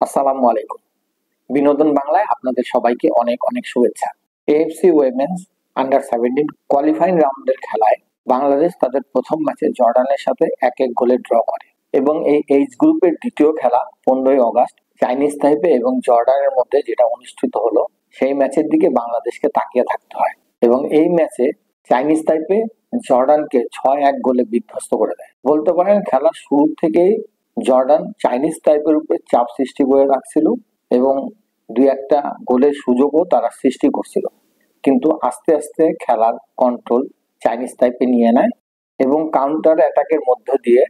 আসসালামু আলাইকুম। বিনোদন বাংলায় আপনাদের সবাইকে অনেক অনেক শুভেচ্ছা। এএফসি উইমেন্স আন্ডার 17 কোয়ালিফাইং রাউন্ডের খেলায় বাংলাদেশ তাদের প্রথম ম্যাচে জর্ডানের সাথে 1-1 গোলে ড্র করে এবং এই এইচ গ্রুপের দ্বিতীয় খেলা 15ই অগাস্ট চাইনিজ তাইপে এবং জর্ডানের মধ্যে যেটা অনুষ্ঠিত হলো, সেই ম্যাচের দিকে বাংলাদেশকে তাকিয়ে থাকতে হয় এবং এই ম্যাচে চাইনিজ তাইপে জর্ডানকে 6-1 গোলে বিধ্বস্ত করে দেয়। বলতে পারেন খেলার শুরু থেকেই জর্ডান চাইনিজ টাইপের উপরে চাপ সৃষ্টি করে রাখছিল এবং দুই একটা গোলের সুযোগও তারা সৃষ্টি করছিল, কিন্তু আস্তে আস্তে খেলার কন্ট্রোল চাইনিজ টাইপে নিয়ে নেয় এবং কাউন্টার অ্যাটাকের মধ্য দিয়ে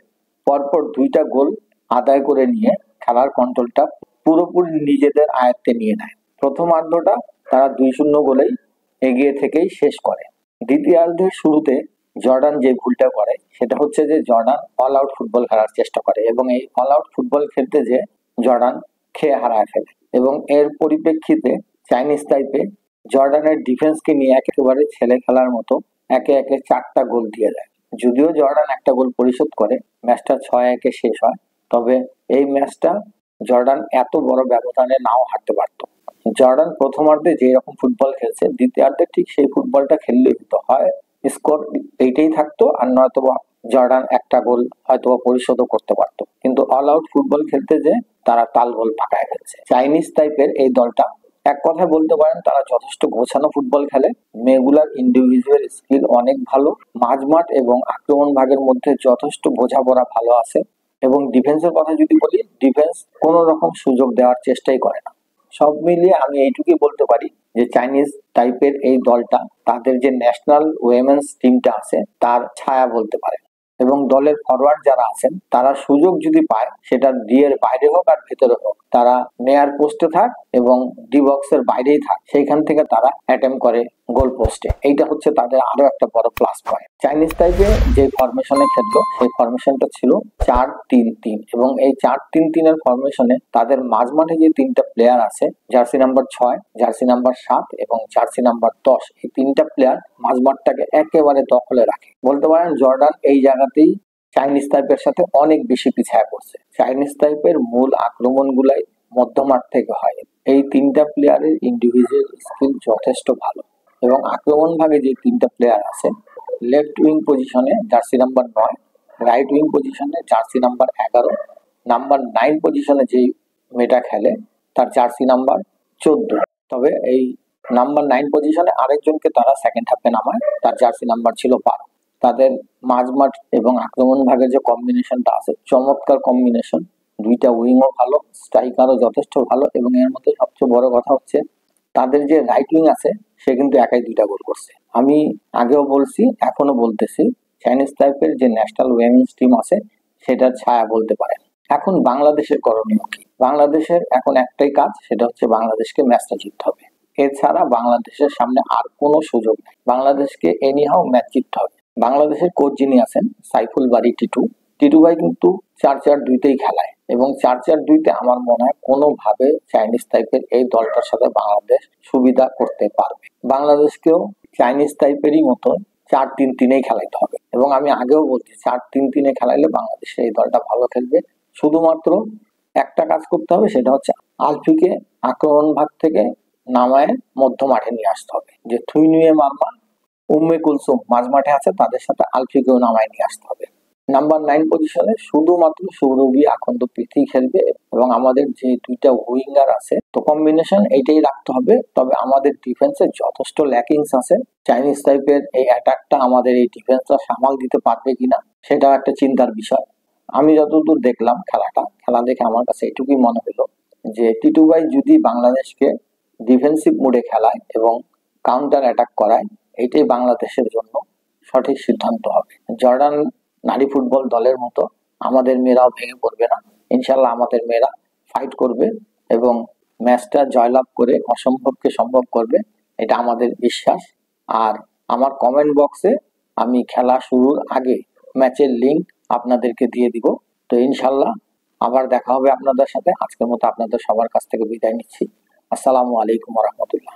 পরপর দুইটা গোল আদায় করে নিয়ে খেলার কন্ট্রোলটা পুরোপুরি নিজেদের আয়ত্তে নিয়ে নেয়। প্রথমার্ধটা তারা 2-0 গোলেই এগিয়ে থেকেই শেষ করে। দ্বিতীয়ার্ধের শুরুতে জর্ডান যে ভুলটা করে সেটা হচ্ছে যে জর্ডান অল আউট ফুটবল খেলার চেষ্টা করে এবং এই অল আউট ফুটবল খেলতে যে জর্ডান খেয়ে হারায় ফেলে এবং এর পরিপ্রেক্ষিতে চাইনিজ তাইপে জর্ডানের ডিফেন্সকে নিয়ে একেবারে ছেলে খেলার মতো একে একে 4টা গোল দিয়ে দেয়। যদিও জর্ডান একটা গোল পরিশোধ করে ম্যাচটা 6-1 শেষ হয়, তবে এই ম্যাচটা জর্ডান এত বড় ব্যবধানে নাও হারতে পারত। জর্ডান প্রথমার্ধে যে রকম ফুটবল খেলছে দ্বিতীয়ার্ধে ঠিক সেই ফুটবলটা খেললেই হতো, হয় স্কোর এইটাই থাকতো আর নয়তো জর্ডান একটা গোল হয়তো পরিশোধও করতে পারতো, কিন্তু অল আউট ফুটবল খেলতে যে তারা তাল গোল পাকায় ফেলছে। চাইনিজ টাইপের এই দলটা এক কথায় বলতে পারেন তারা যথেষ্ট গোছানো ফুটবল খেলে, মেয়েগুলার ইন্ডিভিজুয়াল স্কিল অনেক ভালো, মাঝমাঠ এবং আক্রমণ ভাগের মধ্যে যথেষ্ট বোঝাপড়া ভালো আছে এবং ডিফেন্সের কথা যদি বলি, ডিফেন্স কোনো রকম সুযোগ দেওয়ার চেষ্টাই করে না। সব মিলিয়ে আমি এইটুকুই বলতে পারি যে চাইনিজ টাইপের এই দলটা তাদের যে ন্যাশনাল উইমেন্স টিমটা আছে তার ছায়া বলতে পারে এবং দলের ফরওয়ার্ড যারা আছেন তারা সুযোগ যদি পায় সেটা ডি এর বাইরে হোক আর ভেতরে হোক, তারা নেয়ার পোস্টে থাক এবং ডি বক্সের বাইরেই থাক, সেইখান থেকে তারা অ্যাটেম্প করে গোল পোস্টে। এইটা হচ্ছে তাদের আরো একটা বড় প্লাস পয়েন্ট। চাইনিজ টাইপে যে ফরমেশনে খেললো সেই ফরমেশনটা ছিল 4-3-3 এবং এই 4-3-3 এর ফরমেশনে তাদের মাঝমাঠে যে 3টা প্লেয়ার আছে, জার্সি নাম্বার 6, জার্সি নাম্বার 7 এবং জার্সি নাম্বার 10, এই 3টা প্লেয়ার মাঝমাঠটাকে একেবারে দখলে রাখে। বলতে পারেন জর্ডান এই জায়গাতেই চাইনিজ টাইপের সাথে অনেক বেশি পিছায় পড়ছে। চাইনিজ টাইপের মূল আক্রমণ গুলাই মধ্যমাঠ থেকে হয়। এই 3টা প্লেয়ারের ইন্ডিভিজুয়াল স্কিল যথেষ্ট ভালো এবং আক্রমণ ভাগে যে 3টা প্লেয়ার আছে, লেফট উইং পজিশনে জার্সি নাম্বার 9, রাইট উইং পজিশনে জার্সি নাম্বার 11, নাম্বার 9 পজিশনে যে মেয়েটা খেলে তার জার্সি নাম্বার 14। তবে এই নাম্বার 9 পজিশনে আরেকজনকে তারা সেকেন্ড হাফে নামায়, তার জার্সি নাম্বার ছিল 12। তাদের মাঝমাঠ এবং আক্রমণ ভাগের যে কম্বিনেশনটা আছে চমৎকার কম্বিনেশন, দুইটা উইংও ভালো, স্ট্রাইকারও যথেষ্ট ভালো এবং এর মধ্যে সবচেয়ে বড় কথা হচ্ছে তাদের যে রাইট উইং আছে সে কিন্তু একাই 2টা গোল করছে। আমি আগেও বলছি এখনো বলতেছি, চাইনিজ টাইপের যে ন্যাশনাল উইমেন্স টিম আছে সেটার ছায়া বলতে পারেন। এখন বাংলাদেশের করণীয় কি? বাংলাদেশের এখন একটাই কাজ, সেটা হচ্ছে বাংলাদেশকে ম্যাচটা জিততে হবে। এছাড়া বাংলাদেশের সামনে আর কোনো সুযোগ নেই। বাংলাদেশকে এনিহাও ম্যাচ জিততে হবে। বাংলাদেশের কোচ যিনি আছেন সাইফুল বারী টিটু ভাই কিন্তু 4-4-2-তেই খেলায় এবং 4-4-2-তে আমার মনে হয় কোনোভাবে চাইনিজ টাইপের এই দলটার সাথে বাংলাদেশ সুবিধা করতে পারবে। বাংলাদেশকেও চাইনিজ টাইপেরই মতো 4-3-3-এই খেলাইতে হবে এবং আমি আগেও বলছি 4-3-3-এ খেলাইলে বাংলাদেশের এই দলটা ভালো খেলবে। শুধুমাত্র একটা কাজ করতে হবে, সেটা হচ্ছে আলফিকে আক্রমণ ভাগ থেকে নামায় মধ্য মাঠে নিয়ে আসতে হবে। যে থুইনুয়ে মারমা, উম্মে কুলসুম মাঝমাঠে আছে, তাদের সাথে আলফিকেও নামায় নিয়ে আসতে হবে। নাম্বার 9 পজিশনে শুধুমাত্র সৌরভী আখন্দ প্রীতি খেলবে এবং আমাদের যে 2টা উইঙ্গার আছে, তো কম্বিনেশন এইটাই রাখতে হবে। তবে আমাদের ডিফেন্সে যথেষ্ট ল্যাকিংস আছে। চাইনিজ টাইপের এই অ্যাটাকটা আমাদের এই ডিফেন্সটা সামাল দিতে পারবে কিনা সেটাও একটা চিন্তার বিষয়। আমি যতদূর দেখলাম খেলা দেখে আমার কাছে এটুকুই মনে হলো যে টিটু ভাই যদি বাংলাদেশকে ডিফেন্সিভ মোডে খেলায় এবং কাউন্টার অ্যাটাক করায়, এইটাই বাংলাদেশের জন্য সঠিক সিদ্ধান্ত হবে। জর্ডান নারী ফুটবল দলের মতো আমাদের মেয়েরাও ভেঙে পড়বে না। ইনশাল্লাহ আমাদের মেয়েরা ফাইট করবে এবং ম্যাচটা জয়লাভ করে অসম্ভবকে সম্ভব করবে, এটা আমাদের বিশ্বাস। আর আমার কমেন্ট বক্সে আমি খেলা শুরুর আগে ম্যাচের লিঙ্ক আপনাদেরকে দিয়ে দিব। তো ইনশাল্লাহ আবার দেখা হবে আপনাদের সাথে। আজকের মতো আপনাদের সবার কাছ থেকে বিদায় নিচ্ছি। আসসালামু আলাইকুম ওয়া রাহমাতুল্লাহ।